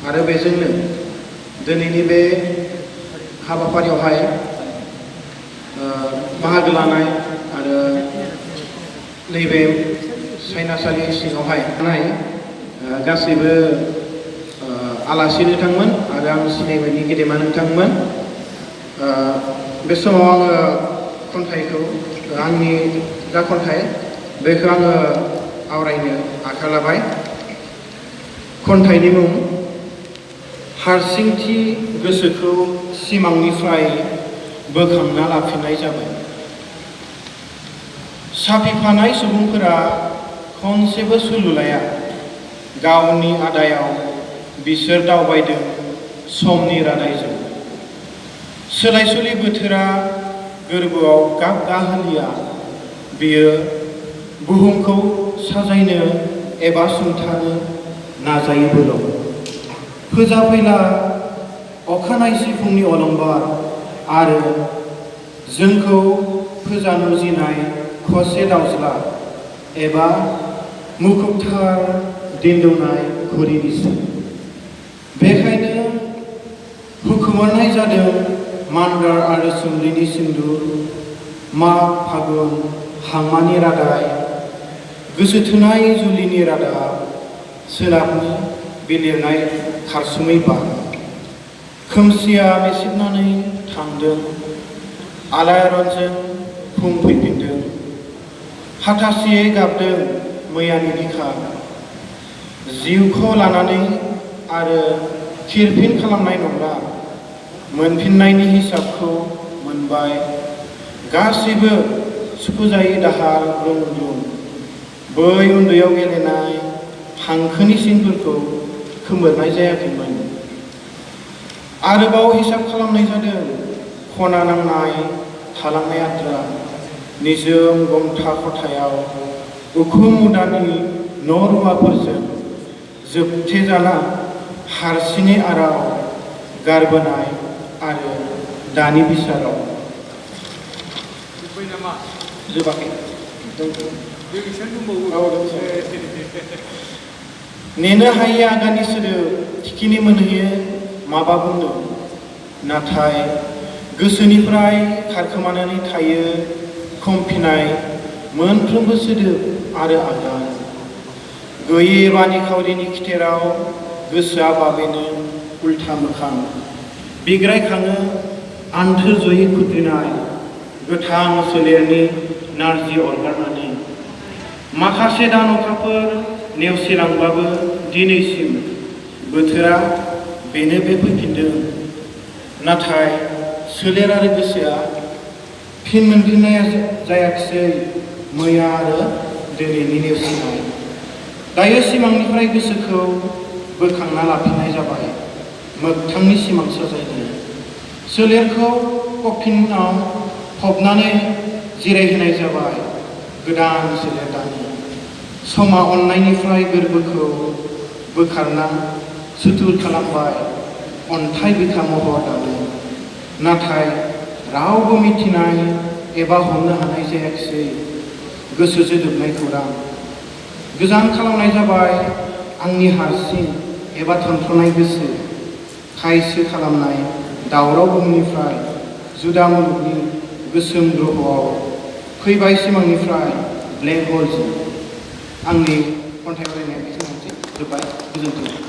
आरो बेजोंनो दिनैनि बे हाबाफारियावहाय बाहागो लानाय आरो नैबे सायनासालि सिङावहाय थानाय गासैबो आलासि नोंथांमोन आरो आं सिनायनायनि गेदेमा नोंथांमोन बे समाव आङो खन्थाइखौ आंनि जा खन्थाइ बेखौ आङो आवरायनो आखायाव लाबाय। खन्थाइनि मुं हारसिंथि गोसोखौ सिमांनिफ्राय बोखांना लाफिननाय जाबाय। साफिफानाय सुबुंफोरा खनसेबो सुलु लाया, गावनि आदायाव बिसोर दावबायदों समनि रादायजों। सोलायसुलि बोथोरा गोरबोआव गाब गाहोलिया, बियो बुहुमखौ साजायनो एबा सुंथानो नाजायोबोल'। फोजाफैला अखानायसि फुंनि अलंबार आरो जोंखौ फोजानो गिनाय खसे दावज्ला एबा मुखुबथार दिन्दौनाय घुरिनिसो। बेखायनो हुखुमोरनाय जादों मान्दार आरो सुम्लिनि सिन्दुर, माग फागुन हांमानि रादाय, गोसोथोनाय जुलिनि रादाब, सोनाबनि बिलिरनाय खारसुमै बार। खोमसिया मेसिबनानै थांदों, आलायारनजों फुं फैफिनदों, हाथासेयै गाबदों मैयानि बिखा। जिउखौ लानानै आरो खिरफिन खालामनाय नंला, मोनफिननायनि हिसाबखौ मोनबाय। गासैबो सुखुजायै दाहार ग्रुम ग्रुम, बै उन्दैयाव गेलेनाय हांखोनि सिनफोरखौ खोमोरनाय जायाखैमोन। आरोबाव हिसाब खालामनाय जादों खना नांनाय थालांनाय आद्रा। निजोम गमथा खथायाव उखुम मुदानि न' रुवाफोरजों जोबथेजाना हारसिङै आराव गारबोनाय आरो दानि बिसाराव। जोबाखै नेनो हायै आगाननि सोदोब थिखिनि मोनहैयो माबा बुंनो, नाथाय गोसोनिफ्राय खारखोमानानै थायो खमफिनाय मोनफ्रोमबो सोदोब आरो आगान। गैयै एबा निखावरिनि खिथेराव गोसोआ बाबेनो उल्था मोखां, बिग्रायखाङो आन्थोर जयै खुद्रिनाय गोथां सोलेरनि नारजि अरगारनानै। माखासे दान अखाफोर नेवसिलांबाबो दिनैसिम बोथोरा बेनो बे फैफिनदों, नाथाय सोलेर आरो गोसोआ फिन मोनफिननाया जायाखिसै मैया आरो दिनैनि नेवसिनाय। दायो सिमांनिफ्राय गोसोखौ बोखांना लाफिननाय जाबाय, मोगथांनि सिमां साजायनो। सोलेरखौ कफिनाव फबनानै जिरायहोनाय जाबाय, गोदान सोलेर दानो। समा अननायनिफ्राय गोरबोखौ बोखारना सुथुर खालामबाय, अन्थाइ बिखा महर दानो। नाथाय रावबो मिथिनाय एबा हमनो हानाय जायाखिसै गोसो जोदोबनाय खौरां। गोजान खालामनाय जाबाय आंनि हारसिं एबा थनथ्रनाय गोसो। खायसो खालामनाय दावराव बुहुमनिफ्राय जुदा मुलुगनि गोसोम ग्रहआव फैबाय सिमांनिफ्राय ब्लेक हलजों। आंनि खन्थाइ फरायनाया बेखिनियानोसै, जोब्बाय, गोजोन्थों।